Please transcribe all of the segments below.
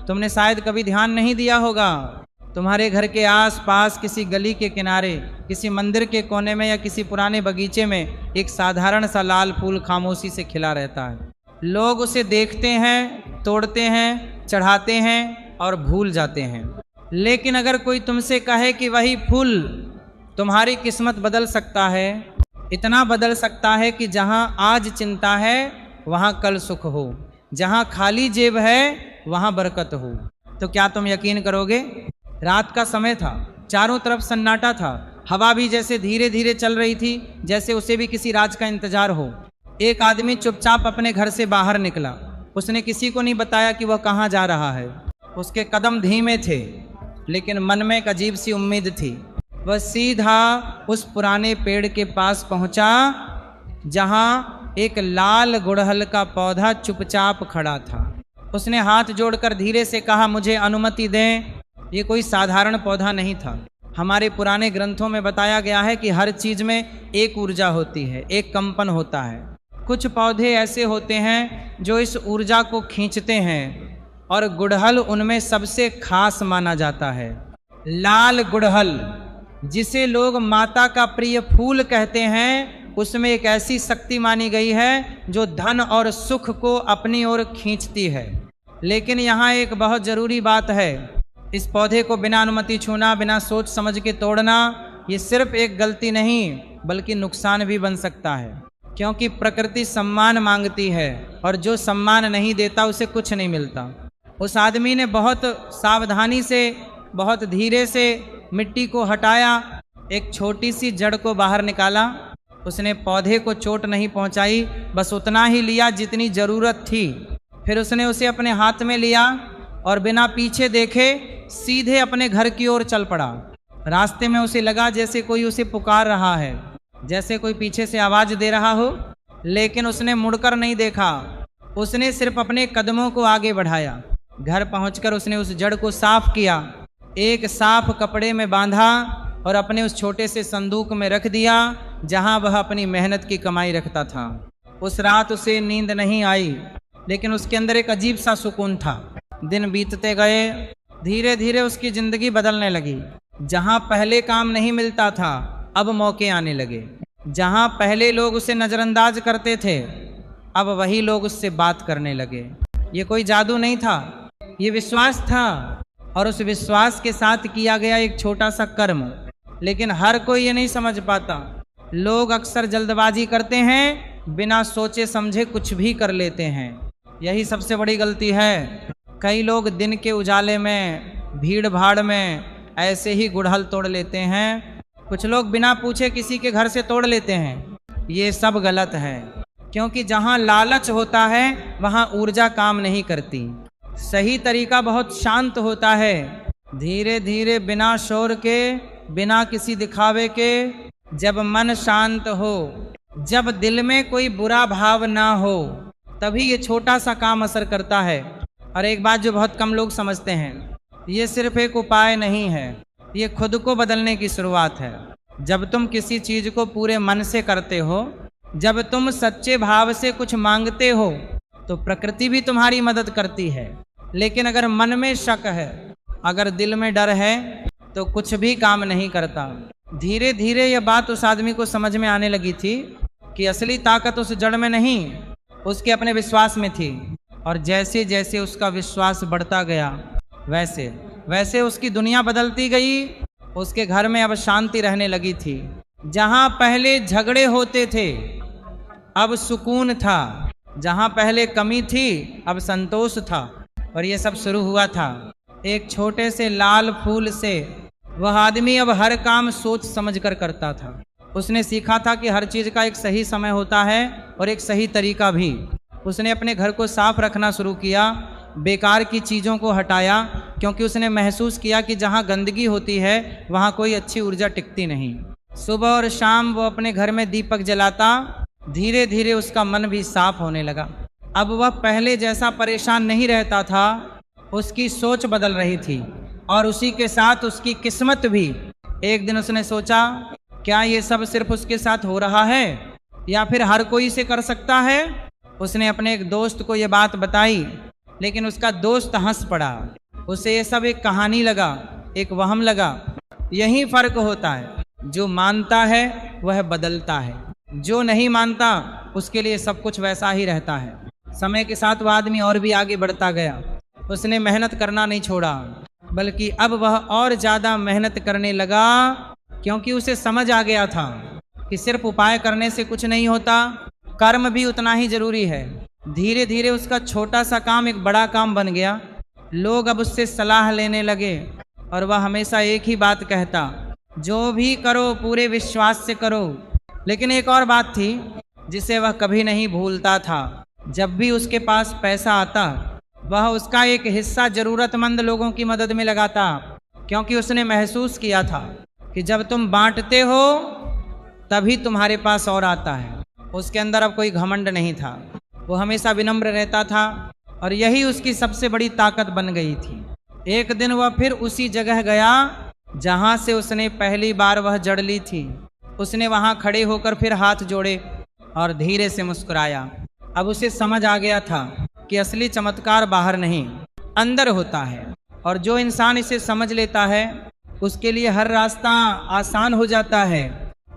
तुमने शायद कभी ध्यान नहीं दिया होगा, तुम्हारे घर के आसपास किसी गली के किनारे, किसी मंदिर के कोने में या किसी पुराने बगीचे में एक साधारण सा लाल फूल खामोशी से खिला रहता है। लोग उसे देखते हैं, तोड़ते हैं, चढ़ाते हैं और भूल जाते हैं। लेकिन अगर कोई तुमसे कहे कि वही फूल तुम्हारी किस्मत बदल सकता है, इतना बदल सकता है कि जहाँ आज चिंता है वहाँ कल सुख हो, जहाँ खाली जेब है वहाँ बरकत हो, तो क्या तुम यकीन करोगे? रात का समय था, चारों तरफ सन्नाटा था, हवा भी जैसे धीरे धीरे चल रही थी, जैसे उसे भी किसी राज का इंतजार हो। एक आदमी चुपचाप अपने घर से बाहर निकला। उसने किसी को नहीं बताया कि वह कहाँ जा रहा है। उसके कदम धीमे थे, लेकिन मन में एक अजीब सी उम्मीद थी। वह सीधा उस पुराने पेड़ के पास पहुंचा जहां एक लाल गुड़हल का पौधा चुपचाप खड़ा था। उसने हाथ जोड़कर धीरे से कहा, मुझे अनुमति दें। ये कोई साधारण पौधा नहीं था। हमारे पुराने ग्रंथों में बताया गया है कि हर चीज में एक ऊर्जा होती है, एक कंपन होता है। कुछ पौधे ऐसे होते हैं जो इस ऊर्जा को खींचते हैं और गुड़हल उनमें सबसे खास माना जाता है। लाल गुड़हल, जिसे लोग माता का प्रिय फूल कहते हैं, उसमें एक ऐसी शक्ति मानी गई है जो धन और सुख को अपनी ओर खींचती है। लेकिन यहाँ एक बहुत ज़रूरी बात है, इस पौधे को बिना अनुमति छूना, बिना सोच समझ के तोड़ना, ये सिर्फ एक गलती नहीं बल्कि नुकसान भी बन सकता है। क्योंकि प्रकृति सम्मान मांगती है और जो सम्मान नहीं देता उसे कुछ नहीं मिलता। उस आदमी ने बहुत सावधानी से, बहुत धीरे से मिट्टी को हटाया, एक छोटी सी जड़ को बाहर निकाला। उसने पौधे को चोट नहीं पहुंचाई, बस उतना ही लिया जितनी ज़रूरत थी। फिर उसने उसे अपने हाथ में लिया और बिना पीछे देखे सीधे अपने घर की ओर चल पड़ा। रास्ते में उसे लगा जैसे कोई उसे पुकार रहा है, जैसे कोई पीछे से आवाज़ दे रहा हो, लेकिन उसने मुड़कर नहीं देखा। उसने सिर्फ अपने कदमों को आगे बढ़ाया। घर पहुंचकर उसने उस जड़ को साफ किया, एक साफ कपड़े में बांधा और अपने उस छोटे से संदूक में रख दिया जहां वह अपनी मेहनत की कमाई रखता था। उस रात उसे नींद नहीं आई, लेकिन उसके अंदर एक अजीब सा सुकून था। दिन बीतते गए, धीरे धीरे उसकी ज़िंदगी बदलने लगी। जहां पहले काम नहीं मिलता था, अब मौके आने लगे। जहां पहले लोग उसे नज़रअंदाज करते थे, अब वही लोग उससे बात करने लगे। ये कोई जादू नहीं था, ये विश्वास था, और उस विश्वास के साथ किया गया एक छोटा सा कर्म। लेकिन हर कोई ये नहीं समझ पाता। लोग अक्सर जल्दबाजी करते हैं, बिना सोचे समझे कुछ भी कर लेते हैं। यही सबसे बड़ी गलती है। कई लोग दिन के उजाले में, भीड़ भाड़ में ऐसे ही गुड़हल तोड़ लेते हैं। कुछ लोग बिना पूछे किसी के घर से तोड़ लेते हैं। ये सब गलत है, क्योंकि जहाँ लालच होता है वहाँ ऊर्जा काम नहीं करती। सही तरीका बहुत शांत होता है। धीरे धीरे, बिना शोर के, बिना किसी दिखावे के, जब मन शांत हो, जब दिल में कोई बुरा भाव ना हो, तभी ये छोटा सा काम असर करता है। और एक बात जो बहुत कम लोग समझते हैं, ये सिर्फ एक उपाय नहीं है, ये खुद को बदलने की शुरुआत है। जब तुम किसी चीज़ को पूरे मन से करते हो, जब तुम सच्चे भाव से कुछ मांगते हो, तो प्रकृति भी तुम्हारी मदद करती है। लेकिन अगर मन में शक है, अगर दिल में डर है, तो कुछ भी काम नहीं करता। धीरे धीरे यह बात उस आदमी को समझ में आने लगी थी कि असली ताकत उस जड़ में नहीं, उसके अपने विश्वास में थी। और जैसे जैसे उसका विश्वास बढ़ता गया, वैसे वैसे उसकी दुनिया बदलती गई। उसके घर में अब शांति रहने लगी थी। जहाँ पहले झगड़े होते थे, अब सुकून था। जहाँ पहले कमी थी, अब संतोष था। और ये सब शुरू हुआ था एक छोटे से लाल फूल से। वह आदमी अब हर काम सोच समझ कर करता था। उसने सीखा था कि हर चीज़ का एक सही समय होता है और एक सही तरीका भी। उसने अपने घर को साफ रखना शुरू किया, बेकार की चीज़ों को हटाया, क्योंकि उसने महसूस किया कि जहाँ गंदगी होती है वहाँ कोई अच्छी ऊर्जा टिकती नहीं। सुबह और शाम वो अपने घर में दीपक जलाता। धीरे धीरे उसका मन भी साफ होने लगा। अब वह पहले जैसा परेशान नहीं रहता था, उसकी सोच बदल रही थी और उसी के साथ उसकी किस्मत भी। एक दिन उसने सोचा, क्या ये सब सिर्फ उसके साथ हो रहा है या फिर हर कोई इसे कर सकता है? उसने अपने एक दोस्त को ये बात बताई लेकिन उसका दोस्त हंस पड़ा। उसे ये सब एक कहानी लगा, एक वहम लगा। यही फर्क होता है, जो मानता है वह बदलता है, जो नहीं मानता उसके लिए सब कुछ वैसा ही रहता है। समय के साथ वह आदमी और भी आगे बढ़ता गया। उसने मेहनत करना नहीं छोड़ा, बल्कि अब वह और ज़्यादा मेहनत करने लगा, क्योंकि उसे समझ आ गया था कि सिर्फ उपाय करने से कुछ नहीं होता, कर्म भी उतना ही जरूरी है। धीरे धीरे उसका छोटा सा काम एक बड़ा काम बन गया। लोग अब उससे सलाह लेने लगे और वह हमेशा एक ही बात कहता, जो भी करो पूरे विश्वास से करो। लेकिन एक और बात थी जिसे वह कभी नहीं भूलता था। जब भी उसके पास पैसा आता, वह उसका एक हिस्सा जरूरतमंद लोगों की मदद में लगाता, क्योंकि उसने महसूस किया था कि जब तुम बांटते हो तभी तुम्हारे पास और आता है। उसके अंदर अब कोई घमंड नहीं था, वो हमेशा विनम्र रहता था और यही उसकी सबसे बड़ी ताकत बन गई थी। एक दिन वह फिर उसी जगह गया जहां से उसने पहली बार वह जड़ ली थी। उसने वहां खड़े होकर फिर हाथ जोड़े और धीरे से मुस्कुराया। अब उसे समझ आ गया था कि असली चमत्कार बाहर नहीं, अंदर होता है, और जो इंसान इसे समझ लेता है उसके लिए हर रास्ता आसान हो जाता है।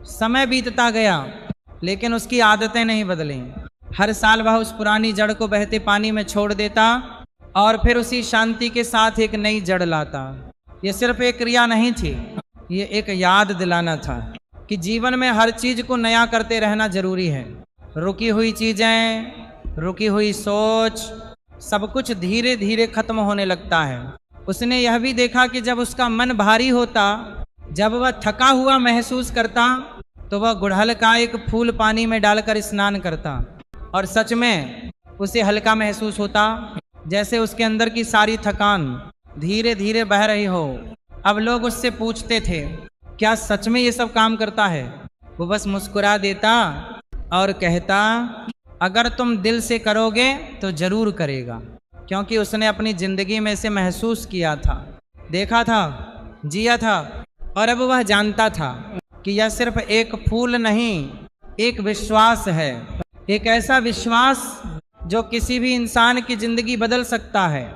समय बीतता गया, लेकिन उसकी आदतें नहीं बदली। हर साल वह उस पुरानी जड़ को बहते पानी में छोड़ देता और फिर उसी शांति के साथ एक नई जड़ लाता। यह सिर्फ एक क्रिया नहीं थी, ये एक याद दिलाना था कि जीवन में हर चीज को नया करते रहना जरूरी है। रुकी हुई चीजें, रुकी हुई सोच, सब कुछ धीरे धीरे खत्म होने लगता है। उसने यह भी देखा कि जब उसका मन भारी होता, जब वह थका हुआ महसूस करता, तो वह गुड़हल का एक फूल पानी में डालकर स्नान करता और सच में उसे हल्का महसूस होता, जैसे उसके अंदर की सारी थकान धीरे धीरे बह रही हो। अब लोग उससे पूछते थे, क्या सच में ये सब काम करता है? वो बस मुस्कुरा देता और कहता, अगर तुम दिल से करोगे तो जरूर करेगा, क्योंकि उसने अपनी जिंदगी में इसे महसूस किया था, देखा था, जिया था। और अब वह जानता था कि यह सिर्फ एक फूल नहीं, एक विश्वास है, एक ऐसा विश्वास जो किसी भी इंसान की जिंदगी बदल सकता है।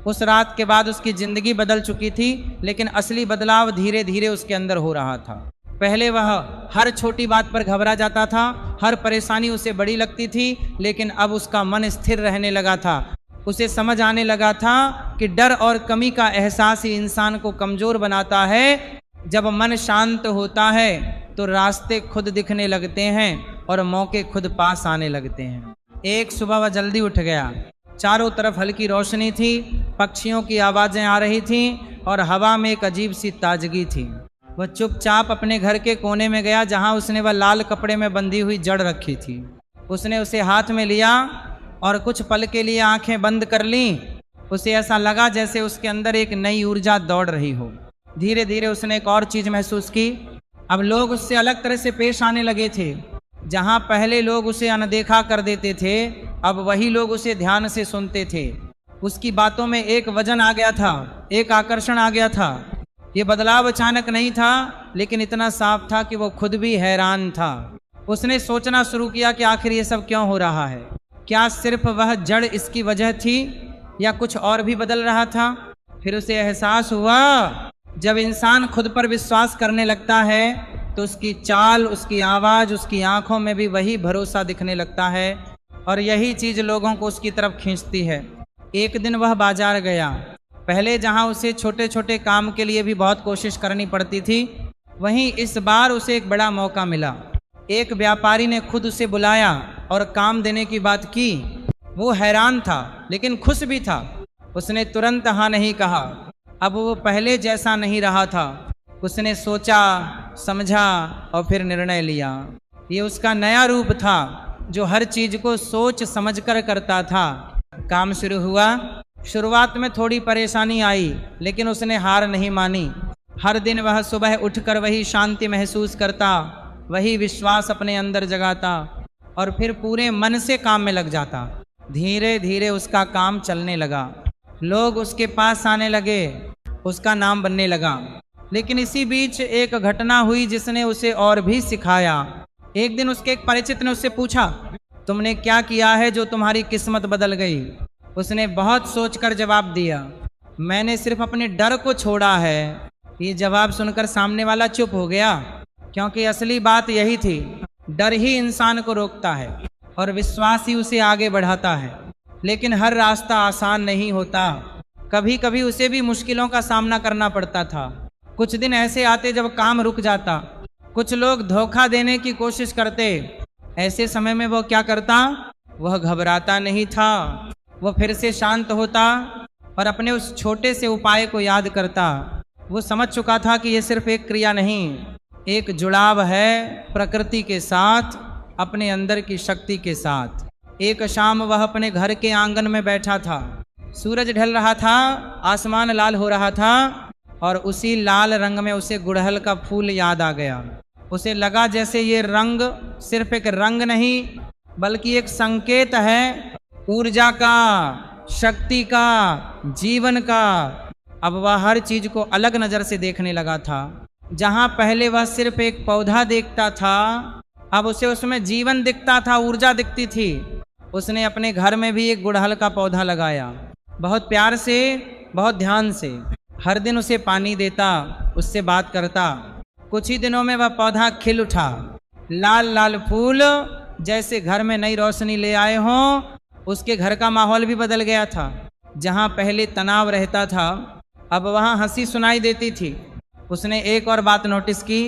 उस रात के बाद उसकी जिंदगी बदल चुकी थी, लेकिन असली बदलाव धीरे धीरे उसके अंदर हो रहा था। पहले वह हर छोटी बात पर घबरा जाता था, हर परेशानी उसे बड़ी लगती थी, लेकिन अब उसका मन स्थिर रहने लगा था। उसे समझ आने लगा था कि डर और कमी का एहसास ही इंसान को कमजोर बनाता है। जब मन शांत होता है तो रास्ते खुद दिखने लगते हैं और मौके खुद पास आने लगते हैं। एक सुबह वह जल्दी उठ गया। चारों तरफ हल्की रोशनी थी, पक्षियों की आवाजें आ रही थीं और हवा में एक अजीब सी ताजगी थी। वह चुपचाप अपने घर के कोने में गया जहां उसने वह लाल कपड़े में बंधी हुई जड़ रखी थी। उसने उसे हाथ में लिया और कुछ पल के लिए आंखें बंद कर लीं। उसे ऐसा लगा जैसे उसके अंदर एक नई ऊर्जा दौड़ रही हो। धीरे धीरे उसने एक और चीज महसूस की। अब लोग उससे अलग तरह से पेश आने लगे थे। जहां पहले लोग उसे अनदेखा कर देते थे, अब वही लोग उसे ध्यान से सुनते थे। उसकी बातों में एक वजन आ गया था, एक आकर्षण आ गया था। ये बदलाव अचानक नहीं था, लेकिन इतना साफ था कि वो खुद भी हैरान था। उसने सोचना शुरू किया कि आखिर ये सब क्यों हो रहा है। क्या सिर्फ वह जड़ इसकी वजह थी या कुछ और भी बदल रहा था? फिर उसे एहसास हुआ, जब इंसान खुद पर विश्वास करने लगता है तो उसकी चाल, उसकी आवाज़, उसकी आंखों में भी वही भरोसा दिखने लगता है और यही चीज़ लोगों को उसकी तरफ खींचती है। एक दिन वह बाजार गया। पहले जहां उसे छोटे छोटे काम के लिए भी बहुत कोशिश करनी पड़ती थी, वहीं इस बार उसे एक बड़ा मौका मिला। एक व्यापारी ने खुद उसे बुलाया और काम देने की बात की। वो हैरान था लेकिन खुश भी था। उसने तुरंत हाँ नहीं कहा। अब वो पहले जैसा नहीं रहा था। उसने सोचा, समझा और फिर निर्णय लिया। ये उसका नया रूप था जो हर चीज को सोच समझकर करता था। काम शुरू हुआ। शुरुआत में थोड़ी परेशानी आई, लेकिन उसने हार नहीं मानी। हर दिन वह सुबह उठकर वही शांति महसूस करता, वही विश्वास अपने अंदर जगाता और फिर पूरे मन से काम में लग जाता। धीरे धीरे उसका काम चलने लगा। लोग उसके पास आने लगे, उसका नाम बनने लगा। लेकिन इसी बीच एक घटना हुई जिसने उसे और भी सिखाया। एक दिन उसके एक परिचित ने उससे पूछा, तुमने क्या किया है जो तुम्हारी किस्मत बदल गई? उसने बहुत सोचकर जवाब दिया, मैंने सिर्फ अपने डर को छोड़ा है। ये जवाब सुनकर सामने वाला चुप हो गया, क्योंकि असली बात यही थी। डर ही इंसान को रोकता है और विश्वास ही उसे आगे बढ़ाता है। लेकिन हर रास्ता आसान नहीं होता, कभी कभी उसे भी मुश्किलों का सामना करना पड़ता था। कुछ दिन ऐसे आते जब काम रुक जाता, कुछ लोग धोखा देने की कोशिश करते। ऐसे समय में वो क्या करता? वह घबराता नहीं था, वह फिर से शांत होता और अपने उस छोटे से उपाय को याद करता। वो समझ चुका था कि यह सिर्फ एक क्रिया नहीं, एक जुड़ाव है प्रकृति के साथ, अपने अंदर की शक्ति के साथ। एक शाम वह अपने घर के आंगन में बैठा था। सूरज ढल रहा था, आसमान लाल हो रहा था और उसी लाल रंग में उसे गुड़हल का फूल याद आ गया। उसे लगा जैसे ये रंग सिर्फ एक रंग नहीं, बल्कि एक संकेत है ऊर्जा का, शक्ति का, जीवन का। अब वह हर चीज को अलग नजर से देखने लगा था। जहां पहले वह सिर्फ एक पौधा देखता था, अब उसे उसमें जीवन दिखता था, ऊर्जा दिखती थी। उसने अपने घर में भी एक गुड़हल का पौधा लगाया, बहुत प्यार से, बहुत ध्यान से। हर दिन उसे पानी देता, उससे बात करता। कुछ ही दिनों में वह पौधा खिल उठा, लाल लाल फूल जैसे घर में नई रोशनी ले आए हों। उसके घर का माहौल भी बदल गया था। जहां पहले तनाव रहता था, अब वहां हंसी सुनाई देती थी। उसने एक और बात नोटिस की,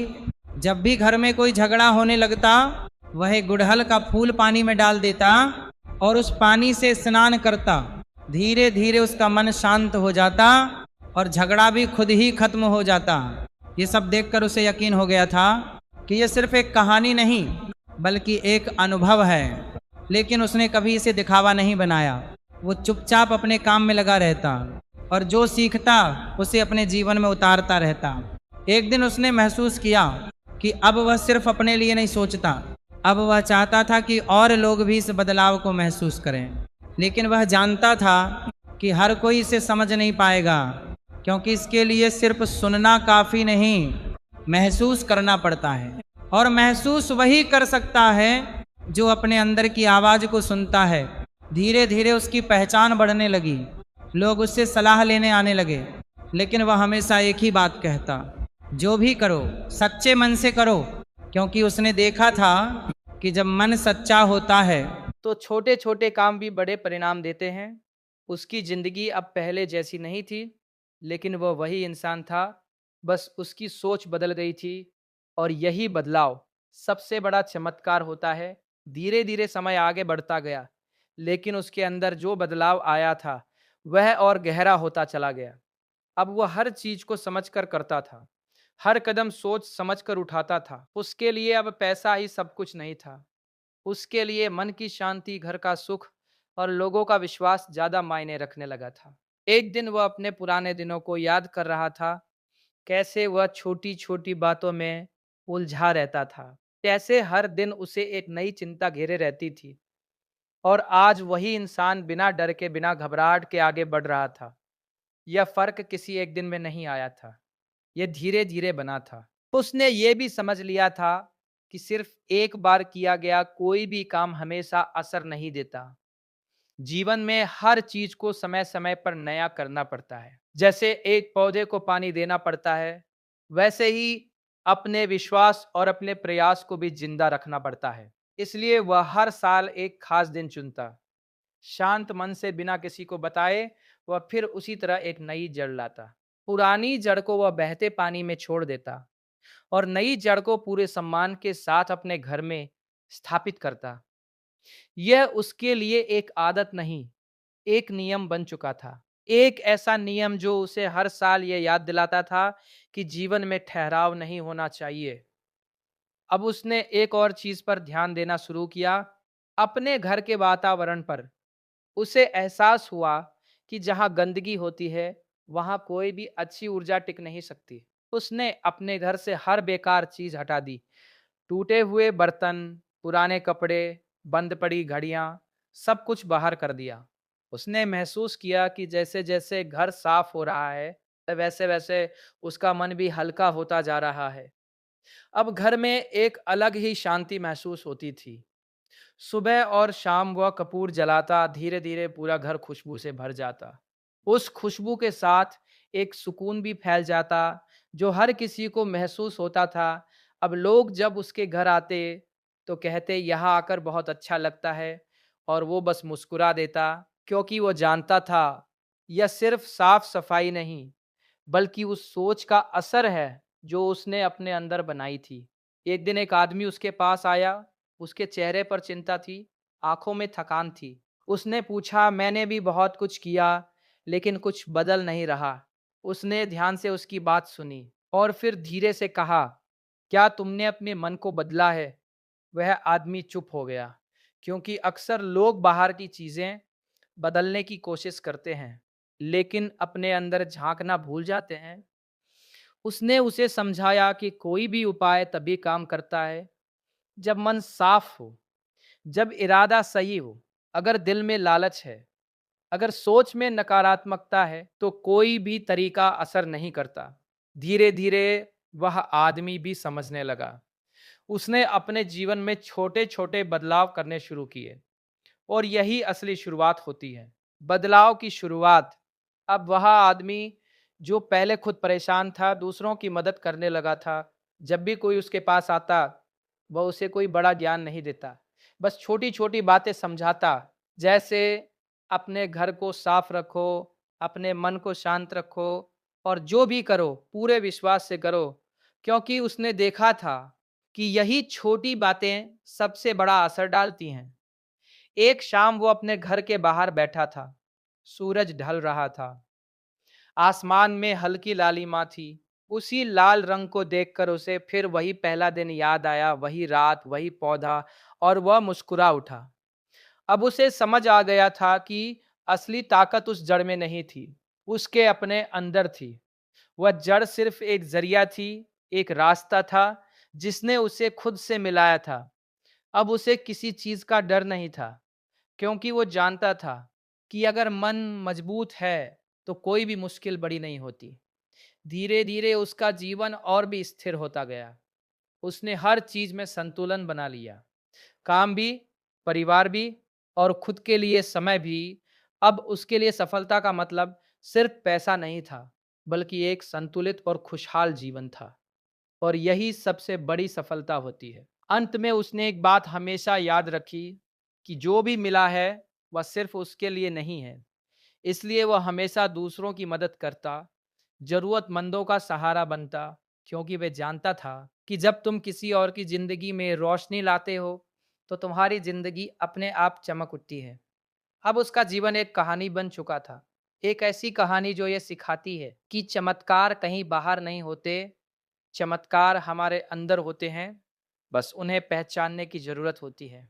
जब भी घर में कोई झगड़ा होने लगता, वह गुड़हल का फूल पानी में डाल देता और उस पानी से स्नान करता। धीरे धीरे उसका मन शांत हो जाता और झगड़ा भी खुद ही खत्म हो जाता। ये सब देखकर उसे यकीन हो गया था कि यह सिर्फ एक कहानी नहीं, बल्कि एक अनुभव है। लेकिन उसने कभी इसे दिखावा नहीं बनाया। वो चुपचाप अपने काम में लगा रहता और जो सीखता उसे अपने जीवन में उतारता रहता। एक दिन उसने महसूस किया कि अब वह सिर्फ अपने लिए नहीं सोचता, अब वह चाहता था कि और लोग भी इस बदलाव को महसूस करें। लेकिन वह जानता था कि हर कोई इसे समझ नहीं पाएगा, क्योंकि इसके लिए सिर्फ सुनना काफी नहीं, महसूस करना पड़ता है। और महसूस वही कर सकता है जो अपने अंदर की आवाज को सुनता है। धीरे धीरे उसकी पहचान बढ़ने लगी, लोग उससे सलाह लेने आने लगे। लेकिन वह हमेशा एक ही बात कहता, जो भी करो सच्चे मन से करो, क्योंकि उसने देखा था कि जब मन सच्चा होता है तो छोटे छोटे काम भी बड़े परिणाम देते हैं। उसकी जिंदगी अब पहले जैसी नहीं थी, लेकिन वह वही इंसान था, बस उसकी सोच बदल गई थी। और यही बदलाव सबसे बड़ा चमत्कार होता है। धीरे धीरे समय आगे बढ़ता गया, लेकिन उसके अंदर जो बदलाव आया था वह और गहरा होता चला गया। अब वह हर चीज को समझकर करता था, हर कदम सोच समझकर उठाता था। उसके लिए अब पैसा ही सब कुछ नहीं था। उसके लिए मन की शांति, घर का सुख और लोगों का विश्वास ज्यादा मायने रखने लगा था। एक दिन वह अपने पुराने दिनों को याद कर रहा था, कैसे वह छोटी छोटी बातों में उलझा रहता था, कैसे हर दिन उसे एक नई चिंता घेरे रहती थी। और आज वही इंसान बिना डर के, बिना घबराहट के आगे बढ़ रहा था। यह फर्क किसी एक दिन में नहीं आया था, यह धीरे धीरे बना था। उसने ये भी समझ लिया था कि सिर्फ एक बार किया गया कोई भी काम हमेशा असर नहीं देता। जीवन में हर चीज को समय समय पर नया करना पड़ता है। जैसे एक पौधे को पानी देना पड़ता है, वैसे ही अपने विश्वास और अपने प्रयास को भी जिंदा रखना पड़ता है। इसलिए वह हर साल एक खास दिन चुनता, शांत मन से, बिना किसी को बताए वह फिर उसी तरह एक नई जड़ लाता। पुरानी जड़ को वह बहते पानी में छोड़ देता और नई जड़ को पूरे सम्मान के साथ अपने घर में स्थापित करता। यह उसके लिए एक आदत नहीं, एक नियम बन चुका था। एक ऐसा नियम जो उसे हर साल यह याद दिलाता था कि जीवन में ठहराव नहीं होना चाहिए। अब उसने एक और चीज पर ध्यान देना शुरू किया, अपने घर के वातावरण पर। उसे एहसास हुआ कि जहां गंदगी होती है, वहां कोई भी अच्छी ऊर्जा टिक नहीं सकती। उसने अपने घर से हर बेकार चीज हटा दी, टूटे हुए बर्तन, पुराने कपड़े, बंद पड़ी घड़ियां, सब कुछ बाहर कर दिया। उसने महसूस किया कि जैसे जैसे घर साफ हो रहा है, वैसे वैसे उसका मन भी हल्का होता जा रहा है। अब घर में एक अलग ही शांति महसूस होती थी। सुबह और शाम वह कपूर जलाता, धीरे धीरे पूरा घर खुशबू से भर जाता। उस खुशबू के साथ एक सुकून भी फैल जाता जो हर किसी को महसूस होता था। अब लोग जब उसके घर आते तो कहते यहाँ आकर बहुत अच्छा लगता है, और वो बस मुस्कुरा देता, क्योंकि वो जानता था यह सिर्फ साफ सफाई नहीं बल्कि उस सोच का असर है जो उसने अपने अंदर बनाई थी। एक दिन एक आदमी उसके पास आया। उसके चेहरे पर चिंता थी, आंखों में थकान थी। उसने पूछा, मैंने भी बहुत कुछ किया, लेकिन कुछ बदल नहीं रहा। उसने ध्यान से उसकी बात सुनी और फिर धीरे से कहा, क्या तुमने अपने मन को बदला है? वह आदमी चुप हो गया, क्योंकि अक्सर लोग बाहर की चीजें बदलने की कोशिश करते हैं, लेकिन अपने अंदर झांकना भूल जाते हैं। उसने उसे समझाया कि कोई भी उपाय तभी काम करता है जब मन साफ हो, जब इरादा सही हो। अगर दिल में लालच है, अगर सोच में नकारात्मकता है, तो कोई भी तरीका असर नहीं करता। धीरे धीरे वह आदमी भी समझने लगा। उसने अपने जीवन में छोटे छोटे बदलाव करने शुरू किए, और यही असली शुरुआत होती है, बदलाव की शुरुआत। अब वह आदमी जो पहले खुद परेशान था, दूसरों की मदद करने लगा था। जब भी कोई उसके पास आता, वह उसे कोई बड़ा ज्ञान नहीं देता, बस छोटी छोटी बातें समझाता। जैसे अपने घर को साफ रखो, अपने मन को शांत रखो, और जो भी करो पूरे विश्वास से करो, क्योंकि उसने देखा था कि यही छोटी बातें सबसे बड़ा असर डालती हैं। एक शाम वो अपने घर के बाहर बैठा था। सूरज ढल रहा था। आसमान में हल्की लालिमा थी। उसी लाल रंग को देखकर उसे फिर वही पहला दिन याद आया, वही रात, वही पौधा, और वह मुस्कुरा उठा। अब उसे समझ आ गया था कि असली ताकत उस जड़ में नहीं थी, उसके अपने अंदर थी। वह जड़ सिर्फ एक जरिया थी, एक रास्ता था जिसने उसे खुद से मिलाया था। अब उसे किसी चीज का डर नहीं था, क्योंकि वो जानता था कि अगर मन मजबूत है तो कोई भी मुश्किल बड़ी नहीं होती। धीरे धीरे उसका जीवन और भी स्थिर होता गया। उसने हर चीज में संतुलन बना लिया, काम भी, परिवार भी, और खुद के लिए समय भी। अब उसके लिए सफलता का मतलब सिर्फ पैसा नहीं था, बल्कि एक संतुलित और खुशहाल जीवन था। और यही सबसे बड़ी सफलता होती है। अंत में उसने एक बात हमेशा याद रखी कि जो भी मिला है वह सिर्फ उसके लिए नहीं है। इसलिए वह हमेशा दूसरों की मदद करता, जरूरतमंदों का सहारा बनता, क्योंकि वह जानता था कि जब तुम किसी और की जिंदगी में रोशनी लाते हो तो तुम्हारी जिंदगी अपने आप चमक उठती है। अब उसका जीवन एक कहानी बन चुका था, एक ऐसी कहानी जो ये सिखाती है कि चमत्कार कहीं बाहर नहीं होते, चमत्कार हमारे अंदर होते हैं, बस उन्हें पहचानने की ज़रूरत होती है।